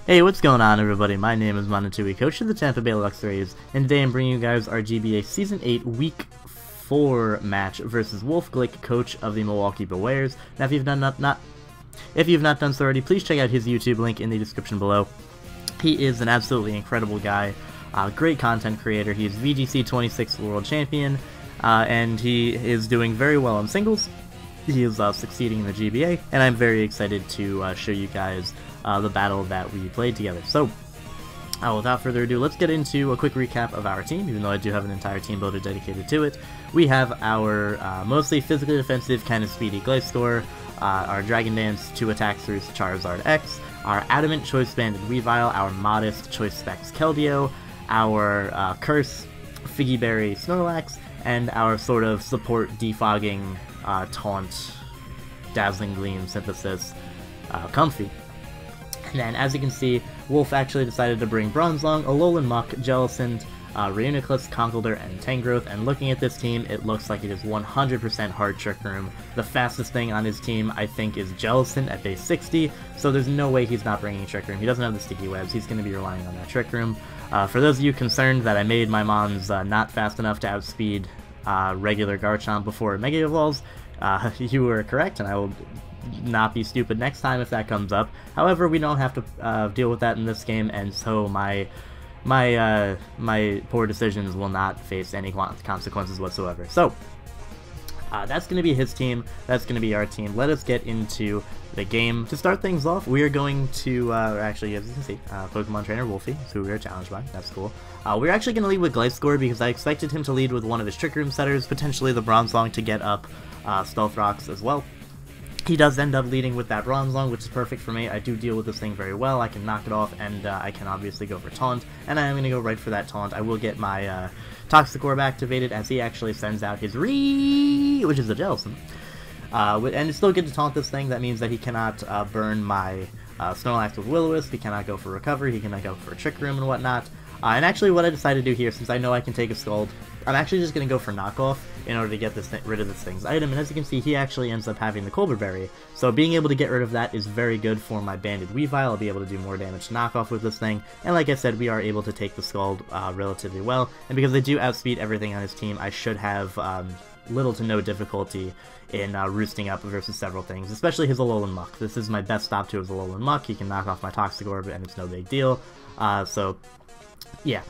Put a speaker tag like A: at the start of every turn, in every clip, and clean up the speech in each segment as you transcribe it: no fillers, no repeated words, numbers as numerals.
A: Hey, what's going on everybody? My name is Monotui, coach of the Tampa Bay Luxrays, and today I'm bringing you guys our GBA Season 8 Week 4 match versus Wolfe Glick, coach of the Milwaukee Bewears. Now if you've not done so already, please check out his YouTube link in the description below. He is an absolutely incredible guy, great content creator. He's VGC 26 World Champion, and he is doing very well in singles. He is succeeding in the GBA, and I'm very excited to show you guys the battle that we played together. So, without further ado, let's get into a quick recap of our team, even though I do have an entire team builder dedicated to it. We have our mostly physically defensive, kind of speedy Gliscor, our Dragon Dance 2 attack through Charizard X, our Adamant Choice Banded Weavile, our Modest Choice Specs Keldeo, our Curse Figgy Berry Snorlax, and our sort of support defogging Taunt Dazzling Gleam Synthesis Comfy. And then, as you can see, Wolfe actually decided to bring Bronzong, Alolan Muck, Jellicent, Reuniclus, Conkeldurr, and Tangrowth, and looking at this team, it looks like it is 100% hard Trick Room. The fastest thing on his team, I think, is Jellicent at base 60, so there's no way he's not bringing Trick Room. He doesn't have the Sticky Webs, he's going to be relying on that Trick Room. For those of you concerned that I made my Mons not fast enough to outspeed regular Garchomp before it Mega Evolves, you were correct, and I will not be stupid next time if that comes up. However, we don't have to deal with that in this game, and so my poor decisions will not face any consequences whatsoever. So that's going to be his team, that's going to be our team. Let us get into the game. To start things off, we are going to, actually, as you can see, Pokemon Trainer Wolfie is who we are challenged by. That's cool. We're actually going to lead with Gliscor because I expected him to lead with one of his Trick Room setters, potentially the Bronzong to get up Stealth Rocks as well. He does end up leading with that Bronzong, which is perfect for me. I do deal with this thing very well. I can knock it off, and I can obviously go for Taunt, and I am going to go right for that Taunt. I will get my Toxic activated as he actually sends out his which is a Jellicent. And it's still good to taunt this thing. That means that he cannot burn my Snorlax with Will-O-Wisp, he cannot go for Recovery, he cannot go for Trick Room and whatnot. And actually what I decided to do here, since I know I can take a Scald, I'm actually just going to go for Knockoff in order to get rid of this thing's item, and as you can see, he actually ends up having the Colbur Berry, so being able to get rid of that is very good for my Banded Weavile. I'll be able to do more damage to Knockoff with this thing, and like I said, we are able to take the Scald relatively well, and because they do outspeed everything on his team, I should have little to no difficulty in roosting up versus several things, especially his Alolan Muck. This is my best stop to his Alolan Muck. He can knock off my Toxic Orb, and it's no big deal, so yeah.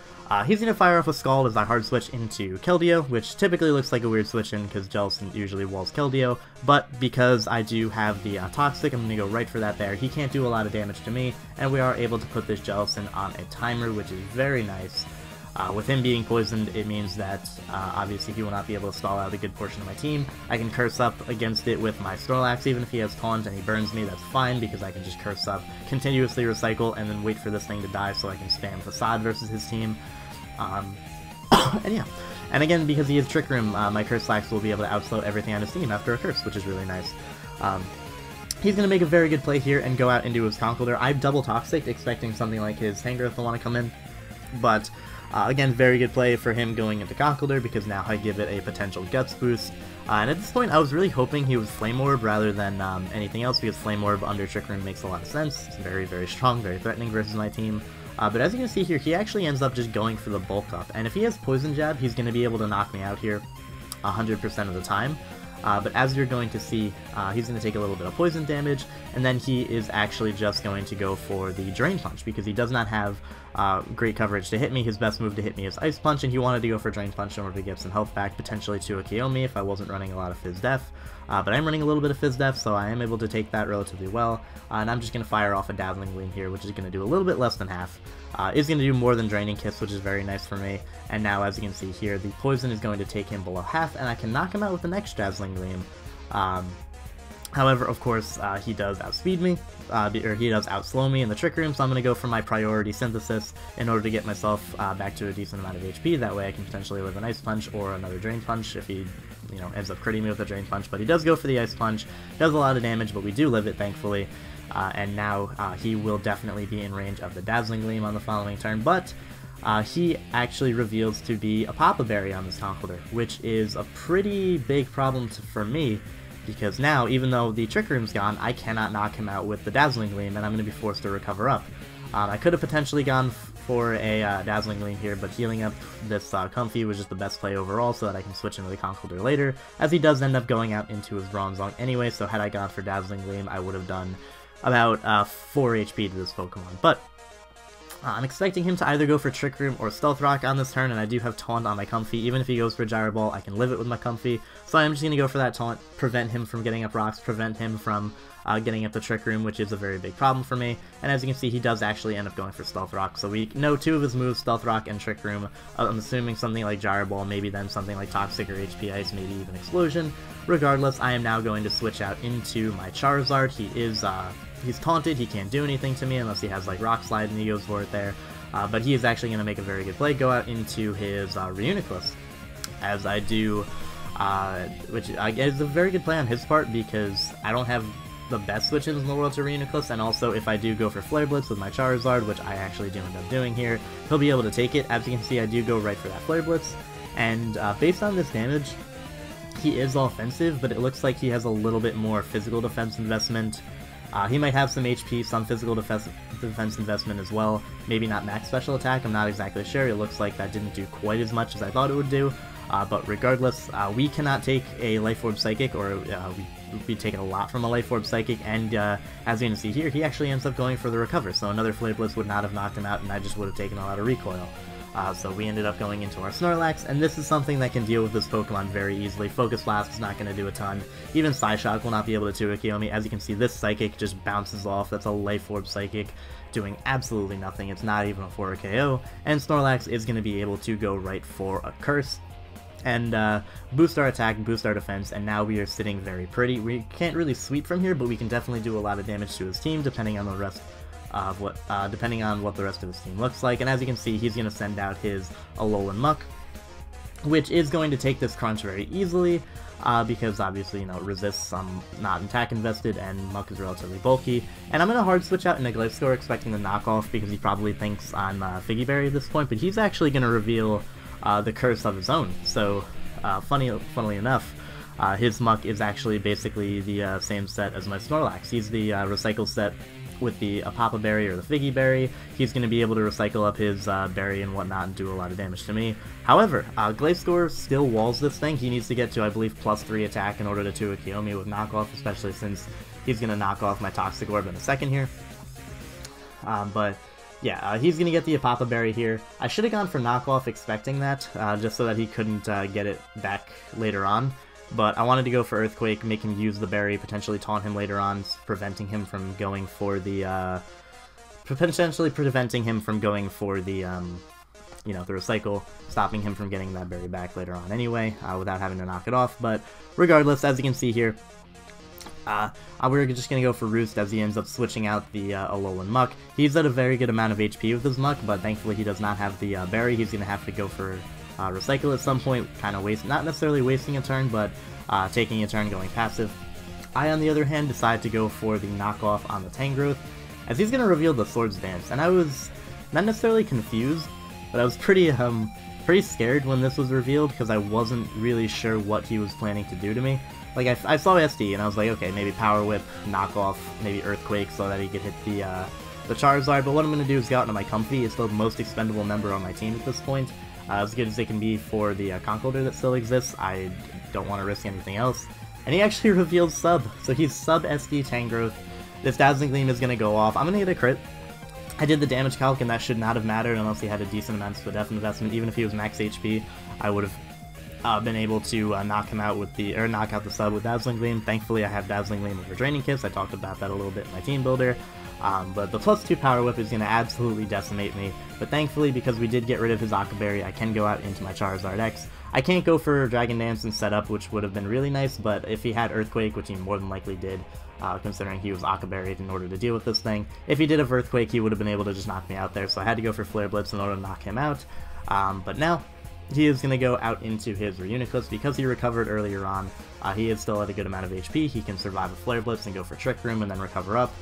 A: He's going to fire off a Scald as I hard switch into Keldeo, which typically looks like a weird switch in because Jellicent usually walls Keldeo, but because I do have the Toxic, I'm going to go right for that there. He can't do a lot of damage to me, and we are able to put this Jellicent on a timer, which is very nice. With him being poisoned, it means that obviously he will not be able to stall out a good portion of my team. I can curse up against it with my Snorlax, even if he has Taunt and he burns me, that's fine, because I can just curse up, continuously recycle, and then wait for this thing to die so I can spam Facade versus his team. And yeah, and again, because he is Trick Room, my Curse will be able to outslow everything on his team after a Curse, which is really nice. He's going to make a very good play here and go out into his Conkeldurr. I double Toxic, expecting something like his Tangrowth to want to come in, but again, very good play for him going into Conkeldurr because now I give it a potential Guts boost. And at this point, I was really hoping he was Flame Orb rather than anything else, because Flame Orb under Trick Room makes a lot of sense. It's very, very strong, very threatening versus my team. But as you can see here, he actually ends up just going for the Bulk Up, and if he has Poison Jab, he's going to be able to knock me out here 100% of the time. But as you're going to see, he's going to take a little bit of poison damage, and then he is actually just going to go for the Drain Punch, because he does not have great coverage to hit me. His best move to hit me is Ice Punch, and he wanted to go for Drain Punch in order to get some health back, potentially to a Kiyomi if I wasn't running a lot of Fizz Def. But I'm running a little bit of Fizz Def, so I am able to take that relatively well, and I'm just going to fire off a Dazzling Gleam here, which is going to do a little bit less than half. It's going to do more than Draining Kiss, which is very nice for me, and now as you can see here, the poison is going to take him below half, and I can knock him out with the next Dazzling Gleam. However, of course, he does outspeed me, or he does outslow me in the Trick Room, so I'm going to go for my Priority Synthesis in order to get myself back to a decent amount of HP. That way I can potentially live an Ice Punch or another Drain Punch if he, you know, ends up critting me with a Drain Punch. But he does go for the Ice Punch, does a lot of damage, but we do live it, thankfully. And now he will definitely be in range of the Dazzling Gleam on the following turn, but he actually reveals to be a Papa Berry on this Conkeldurr, which is a pretty big problem for me, because now, even though the Trick Room's gone, I cannot knock him out with the Dazzling Gleam, and I'm going to be forced to recover up. I could have potentially gone for a Dazzling Gleam here, but healing up this Comfy was just the best play overall, so that I can switch into the Conkeldurr later, as he does end up going out into his Bronzong anyway, so had I gone for Dazzling Gleam, I would have done about 4 HP to this Pokemon. But I'm expecting him to either go for Trick Room or Stealth Rock on this turn, and I do have Taunt on my Comfy. Even if he goes for Gyro Ball, I can live it with my Comfy, so I'm just going to go for that Taunt, prevent him from getting up Rocks, prevent him from getting up the Trick Room, which is a very big problem for me. And as you can see, he does actually end up going for Stealth Rock, so we know 2 of his moves, Stealth Rock and Trick Room. I'm assuming something like Gyro Ball, maybe then something like Toxic or HP Ice, maybe even Explosion. Regardless, I am now going to switch out into my Charizard. He is, he's taunted, he can't do anything to me unless he has like Rock Slide and he goes for it there. But he is actually going to make a very good play, go out into his Reuniclus, as I do, which is a very good play on his part, because I don't have the best switches in the world to Reuniclus, and also if I do go for Flare Blitz with my Charizard, which I actually do end up doing here, he'll be able to take it. As you can see, I do go right for that Flare Blitz, and based on this damage, he is offensive, but it looks like he has a little bit more physical defense investment. He might have some HP, some physical defense investment as well. Maybe not max special attack, I'm not exactly sure. It looks like that didn't do quite as much as I thought it would do. But regardless, we cannot take a Life Orb Psychic, or we've taken a lot from a Life Orb Psychic, and as you can see here, he actually ends up going for the Recover, so another Flare Blitz would not have knocked him out, and I just would have taken a lot of recoil. So we ended up going into our Snorlax, and this is something that can deal with this Pokemon very easily. Focus Blast is not going to do a ton. Even Psyshock will not be able to 2-KO me. As you can see, this Psychic just bounces off. That's a Life Orb Psychic doing absolutely nothing. It's not even a 4-KO, and Snorlax is going to be able to go right for a Curse and boost our attack, boost our defense, and now we are sitting very pretty. We can't really sweep from here, but we can definitely do a lot of damage to his team, depending on the rest of what the rest of his team looks like. And as you can see, he's going to send out his Alolan Muck, which is going to take this Crunch very easily, because obviously, you know, it resists, not attack invested, and Muck is relatively bulky. And I'm going to hard switch out into Gliscor, expecting the knockoff, because he probably thinks I'm Figgy Berry at this point, but he's actually going to reveal the Curse of his own. So, funnily enough, his Muck is actually basically the same set as my Snorlax. He's the Recycle set with the Papa Berry or the Figgy Berry. He's going to be able to recycle up his berry and whatnot and do a lot of damage to me. However, Gliscor still walls this thing. He needs to get to, I believe, +3 attack in order to 2-KO me with knockoff, especially since he's going to knock off my Toxic Orb in a second here. But yeah, he's going to get the Papa Berry here. I should have gone for knockoff expecting that, just so that he couldn't get it back later on. But I wanted to go for Earthquake, make him use the berry, potentially taunt him later on, preventing him from going for the, potentially preventing him from going for the, you know, the Recycle, stopping him from getting that berry back later on anyway, without having to knock it off. But regardless, as you can see here, we're just going to go for Roost as he ends up switching out the Alolan Muck. He's at a very good amount of HP with his Muck, but thankfully he does not have the berry. He's going to have to go for Recycle at some point, kind of not necessarily wasting a turn, but taking a turn going passive. I, on the other hand, decide to go for the knockoff on the Tangrowth, as he's going to reveal the Swords Dance, and I was not necessarily confused, but I was pretty scared when this was revealed, because I wasn't really sure what he was planning to do to me. Like, I saw SD, and I was like, okay, maybe Power Whip, knockoff, maybe Earthquake, so that he could hit the Charizard, but what I'm going to do is go out into my Comfy. It's the most expendable member on my team at this point. As good as it can be for the Conkeldurr that still exists, I don't want to risk anything else. And he actually reveals Sub, so he's Sub SD Tangrowth. This Dazzling Gleam is going to go off. I'm going to get a crit. I did the damage calc, and that should not have mattered unless he had a decent amount of def investment. Even if he was max HP, I would have been able to knock him out with knock out the Sub with Dazzling Gleam. Thankfully, I have Dazzling Gleam over Draining Kiss. I talked about that a little bit in my team builder. But the +2 Power Whip is going to absolutely decimate me. But thankfully, because we did get rid of his Aqua Berry, I can go out into my Charizard X. I can't go for Dragon Dance and setup, which would have been really nice, but if he had Earthquake, which he more than likely did, considering he was Aqua Berried in order to deal with this thing, if he did have Earthquake, he would have been able to just knock me out there, so I had to go for Flare Blitz in order to knock him out. But now, he is going to go out into his Reuniclus. Because he recovered earlier on, he is still at a good amount of HP. He can survive a Flare Blitz and go for Trick Room and then recover up.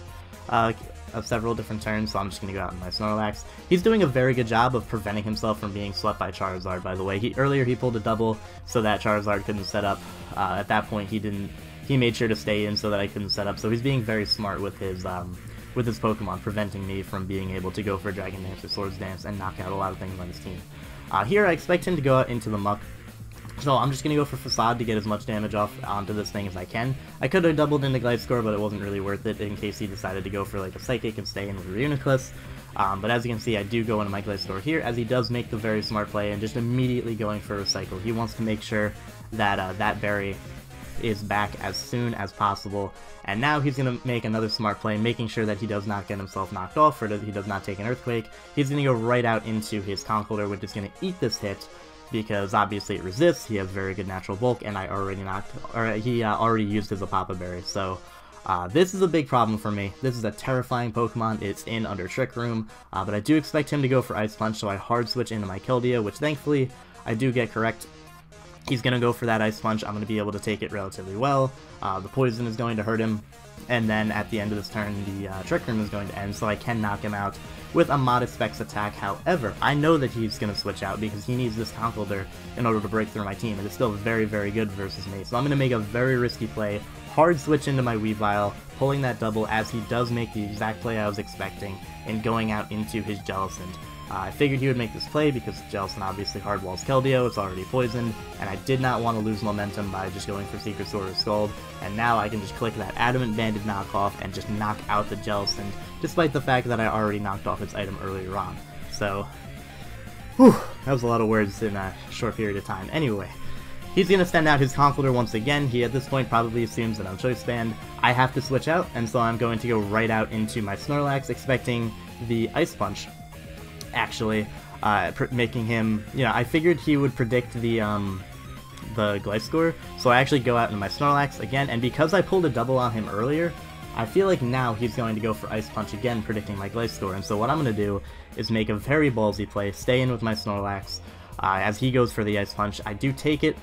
A: of several different turns, so I'm just going to go out in my Snorlax. He's doing a very good job of preventing himself from being swept by Charizard, by the way. Earlier he pulled a double so that Charizard couldn't set up. At that point he made sure to stay in so that I couldn't set up, so he's being very smart with his Pokemon, preventing me from being able to go for Dragon Dance or Swords Dance and knock out a lot of things on his team. Here I expect him to go out into the Muck, so I'm just going to go for Facade to get as much damage off onto this thing as I can. I could have doubled into Gliscor, but it wasn't really worth it in case he decided to go for like a Psychic and stay in with Reuniclus. But as you can see, I do go into my Gliscor here, as he does make the very smart play and just immediately going for Recycle. He wants to make sure that that berry is back as soon as possible, and now he's going to make another smart play, making sure that he does not get himself knocked off, or that he does not take an Earthquake. He's going to go right out into his Conkeldurr, which is going to eat this hit, because obviously it resists, he has very good natural bulk, and he already used his Apapa Berry, so this is a big problem for me. This is a terrifying Pokemon. It's in under Trick Room, but I do expect him to go for Ice Punch, so I hard switch into my Keldeo, which thankfully I do get correct. He's going to go for that Ice Punch. I'm going to be able to take it relatively well. The Poison is going to hurt him, and then at the end of this turn, the Trick Room is going to end, so I can knock him out with a Modest Specs attack. However, I know that he's going to switch out because he needs this Conkeldurr in order to break through my team, and it's still very, very good versus me. So I'm going to make a very risky play, hard switch into my Weavile, pulling that double as he does make the exact play I was expecting, and going out into his Jellicent. I figured he would make this play because Jellicent obviously hardwalls Keldeo, it's already poisoned, and I did not want to lose momentum by just going for Secret Sword or Scald, and now I can just click that Adamant Banded knockoff and just knock out the Jellicent, despite the fact that I already knocked off its item earlier on. So, whew, that was a lot of words in a short period of time. Anyway, he's going to send out his Conkeldurr once again. He at this point probably assumes that I'm Choice Band. I have to switch out, and so I'm going to go right out into my Snorlax, expecting the Ice Punch. Actually, making him, I figured he would predict the Gliscor, so I actually go out into my Snorlax again, and because I pulled a double on him earlier, I feel like now he's going to go for Ice Punch again, predicting my Gliscor, and so what I'm going to do is make a very ballsy play, stay in with my Snorlax. As he goes for the Ice Punch, I do take it,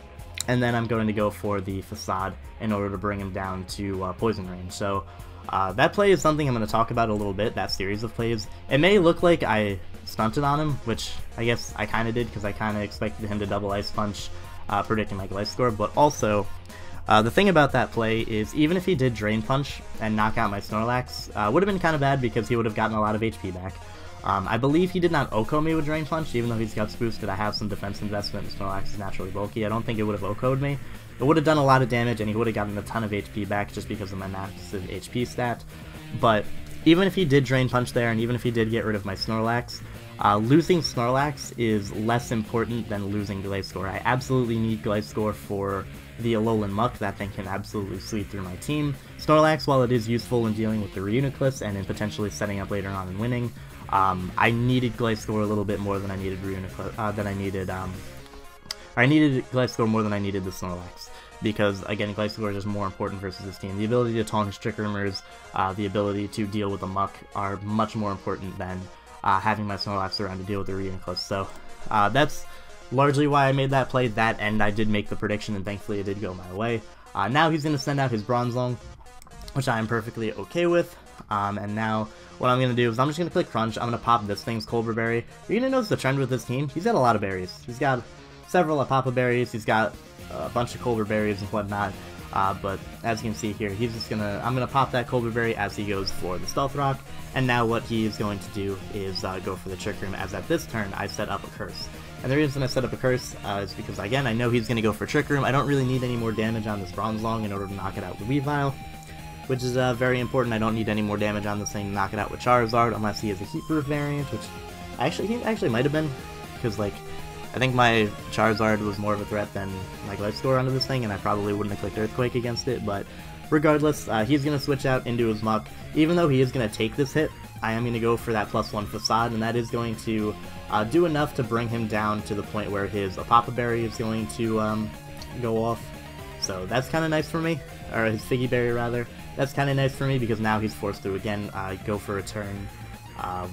A: and then I'm going to go for the Facade in order to bring him down to Poison range. So that play is something I'm going to talk about a little bit, that series of plays. It may look like I stunted on him, which I guess I kind of did, because I kind of expected him to double Ice Punch, predicting my Gliscor, but also, the thing about that play is, even if he did Drain Punch and knock out my Snorlax, would have been kind of bad because he would have gotten a lot of HP back. I believe he did not OHKO me with Drain Punch, even though he's Guts boosted. I have some defense investment, and Snorlax is naturally bulky. I don't think it would have OHKO'd me. It would have done a lot of damage, and he would have gotten a ton of HP back just because of my massive HP stat. But even if he did Drain Punch there, and even if he did get rid of my Snorlax, losing Snorlax is less important than losing Gliscor. I absolutely need Gliscor for the Alolan Muck. That thing can absolutely sweep through my team. Snorlax, while it is useful in dealing with the Reuniclus and in potentially setting up later on and winning, I needed Gliscor a little bit more than I needed Reuniclus, I needed Gliscor more than I needed the Snorlax, because, again, Gliscor is just more important versus this team. The ability to taunt Trick Roomers, the ability to deal with the Muck are much more important than having my Snorlax around to deal with the Reuniclus. So that's largely why I made that play. That end, I did make the prediction, and thankfully it did go my way. Now he's going to send out his Bronzong, which I am perfectly okay with. And now what I'm going to do is I'm just going to click Crunch. I'm going to pop this thing's Colbur Berry. You're going to notice the trend with this team. He's got a lot of berries. He's got several Apapa Berries. He's got a bunch of Colbur Berries and whatnot. But as you can see here, he's just I'm going to pop that Colbur Berry as he goes for the Stealth Rock. And now what he is going to do is go for the Trick Room, as at this turn I set up a Curse. And the reason I set up a Curse is because, again, I know he's going to go for Trick Room. I don't really need any more damage on this Bronzong in order to knock it out with Weavile, which is very important. I don't need any more damage on this thing to knock it out with Charizard, unless he has a Heat-Proof variant, which he actually might have been, because, like, I think my Charizard was more of a threat than my Gliscor onto this thing, and I probably wouldn't have clicked Earthquake against it, but regardless, he's going to switch out into his Muck. Even though he is going to take this hit, I am going to go for that +1 Facade, and that is going to do enough to bring him down to the point where his Apapa Berry is going to go off. So that's kind of nice for me, or his Figgy Berry rather. That's kind of nice for me because now he's forced to again go for a turn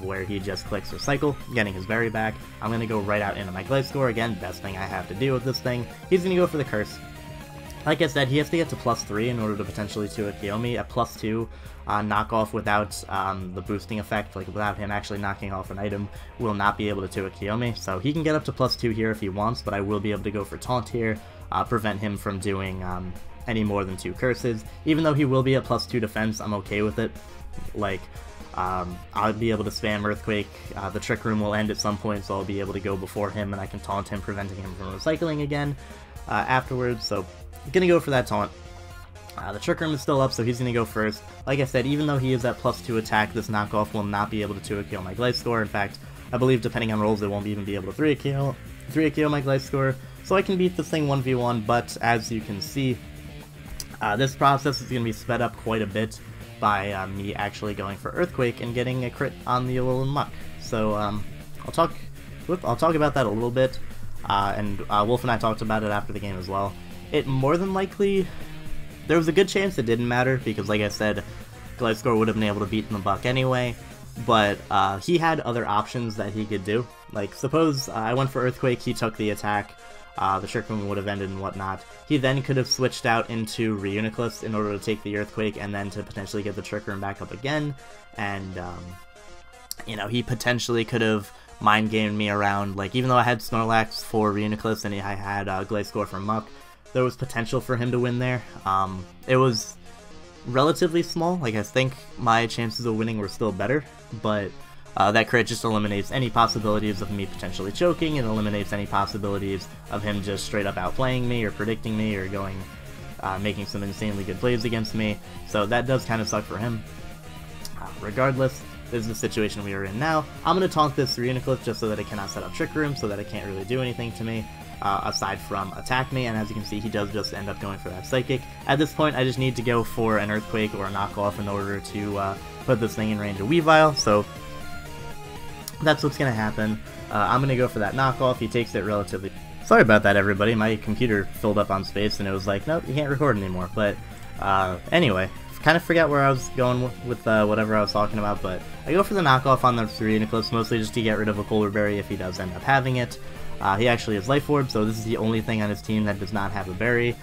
A: where he just clicks Recycle, getting his berry back. I'm going to go right out into my Gliscor. Again, best thing I have to do with this thing. He's going to go for the Curse. Like I said, he has to get to +3 in order to potentially 2-hit KO me. At +2, knockoff without the boosting effect, like without him actually knocking off an item, will not be able to 2-hit KO me. So he can get up to +2 here if he wants, but I will be able to go for taunt here, prevent him from doing any more than 2 curses. Even though he will be at +2 defense, I'm okay with it. Like, I'll be able to spam Earthquake, the Trick Room will end at some point, so I'll be able to go before him, and I can taunt him, preventing him from recycling again afterwards, so I'm gonna go for that taunt. The Trick Room is still up, so he's gonna go first. Like I said, even though he is at +2 attack, this knockoff will not be able to 2-hit KO my Gliscor. In fact, I believe depending on rolls, it won't even be able to 3-hit KO my Gliscor, so I can beat this thing 1v1, but as you can see, this process is gonna be sped up quite a bit by me actually going for Earthquake and getting a crit on the Alolan Muck. So I'll talk about that a little bit, and Wolf and I talked about it after the game as well. It more than likely, there was a good chance it didn't matter, because like I said, Gliscor would have been able to beat the Buck anyway, but he had other options that he could do. Like, suppose I went for Earthquake, he took the attack, the Trick Room would have ended and whatnot. He then could have switched out into Reuniclus in order to take the Earthquake and then to potentially get the Trick Room back up again, and, you know, he potentially could have mind gamed me around. Like, even though I had Snorlax for Reuniclus and I had Gliscor for Muck, there was potential for him to win there. It was relatively small. Like, I think my chances of winning were still better, but that crit just eliminates any possibilities of me potentially choking. It eliminates any possibilities of him just straight up outplaying me or predicting me or going, making some insanely good plays against me. So that does kind of suck for him. Regardless, this is the situation we are in now. I'm going to taunt this Reuniclus just so that it cannot set up Trick Room, so that it can't really do anything to me. Aside from attack me, and as you can see, he does just end up going for that Psychic. At this point, I just need to go for an Earthquake or a knockoff in order to put this thing in range of Weavile, so that's what's going to happen. I'm going to go for that knockoff. He takes it relatively... Sorry about that, everybody. My computer filled up on space, and it was like, nope, you can't record anymore. But anyway, kind of forgot where I was going with whatever I was talking about, but I go for the knockoff on the Reuniclus, mostly just to get rid of a Polar Berry if he does end up having it. He actually has Life Orb, so this is the only thing on his team that does not have a berry.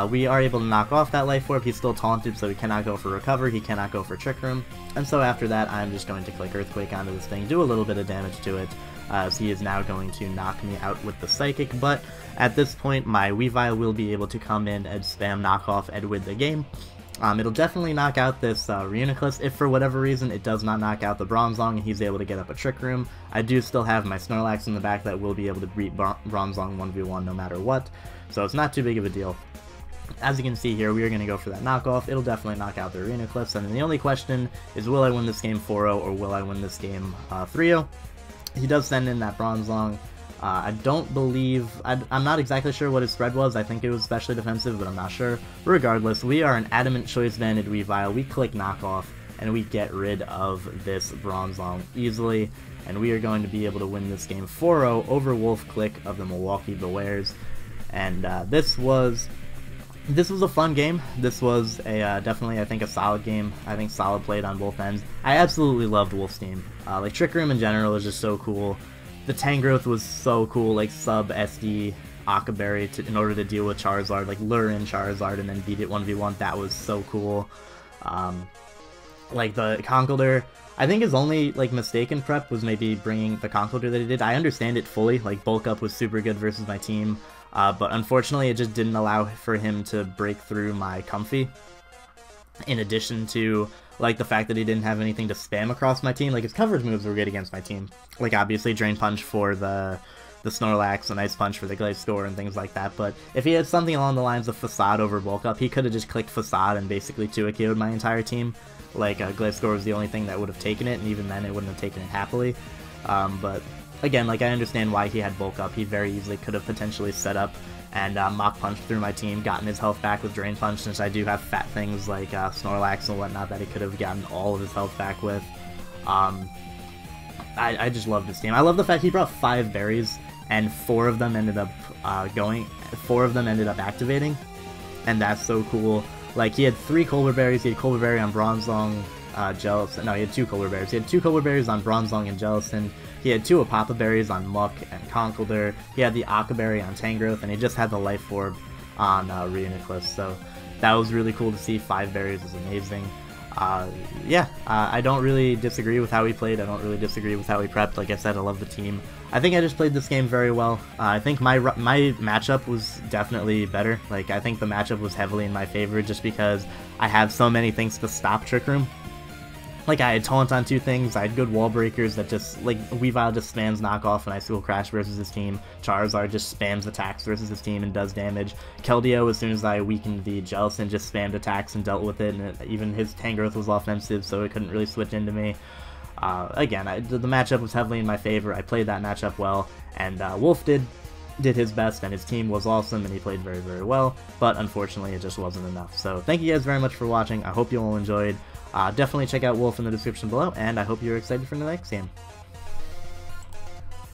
A: We are able to knock off that Life Orb. He's still taunted, so he cannot go for Recover, he cannot go for Trick Room, and so after that, I'm just going to click Earthquake onto this thing, do a little bit of damage to it, as he is now going to knock me out with the Psychic, but at this point, my Weavile will be able to come in and spam knockoff and win the game. It'll definitely knock out this Reuniclus. If for whatever reason it does not knock out the Bronzong and he's able to get up a Trick Room, I do still have my Snorlax in the back that will be able to beat Bronzong 1v1 no matter what, so it's not too big of a deal. As you can see here, we are going to go for that knockoff. It'll definitely knock out the Reuniclus, and then the only question is, will I win this game 4-0 or will I win this game 3-0? He does send in that Bronzong. I don't believe... I'm not exactly sure what his spread was. I think it was specially defensive, but I'm not sure. Regardless, we are an Adamant Choice Banded Weavile. We click Knockoff, and we get rid of this Bronzong easily. And we are going to be able to win this game 4-0 over Wolfe Glick of the Milwaukee Bewears. And this was a fun game. This was a definitely, I think, a solid game. I think solid played on both ends. I absolutely loved Wolfe's team. Like, Trick Room in general is just so cool. The Tangrowth was so cool, like sub SD Akaberry in order to deal with Charizard, like lure in Charizard and then beat it 1v1. That was so cool. Like the Conkeldurr, I think his only like mistake in prep was maybe bringing the Conkeldurr that he did. I understand it fully. Like, bulk up was super good versus my team, but unfortunately it just didn't allow for him to break through my Comfey. In addition to like the fact that he didn't have anything to spam across my team, like his coverage moves were good against my team. Like, obviously Drain Punch for the Snorlax and Ice Punch for the Gliscor and things like that, but if he had something along the lines of Facade over Bulk Up, he could have just clicked Facade and basically 2-KO'd my entire team. Like, Gliscor was the only thing that would have taken it, and even then it wouldn't have taken it happily. But again, like, I understand why he had Bulk Up. He very easily could have potentially set up and Mach Punch through my team, gotten his health back with Drain Punch, since I do have fat things like Snorlax and whatnot that he could have gotten all of his health back with. I just love this team. I love the fact he brought 5 berries, and 4 of them ended up activating, and that's so cool. Like, he had 3 Colbur Berries. He had Colbur Berry on Bronzong, Jellicent. No, he had 2 Colbur Berries. He had 2 Colbur Berries on Bronzong and Jellicent. He had 2 Apapa Berries on Muck and Conkeldurr. He had the Akaberry on Tangrowth, and he just had the Life Orb on Reuniclus. So that was really cool to see. 5 berries is amazing. Yeah, I don't really disagree with how he played. I don't really disagree with how he prepped. Like I said, I love the team. I think I just played this game very well. I think my matchup was definitely better. Like, I think the matchup was heavily in my favor just because I had so many things to stop Trick Room. Like, I had Taunt on 2 things, I had good wall breakers that just, like, Weavile just spams knockoff and Ice School Crash versus his team. Charizard just spams attacks versus his team and does damage. Keldeo, as soon as I weakened the Jellicent, just spammed attacks and dealt with it, and even his Tangrowth was offensive, so it couldn't really switch into me. Again, the matchup was heavily in my favor. I played that matchup well, and Wolfe did his best, and his team was awesome, and he played very, very well, but unfortunately it just wasn't enough. So thank you guys very much for watching. I hope you all enjoyed. Definitely check out Wolfe in the description below, and I hope you're excited for the next game.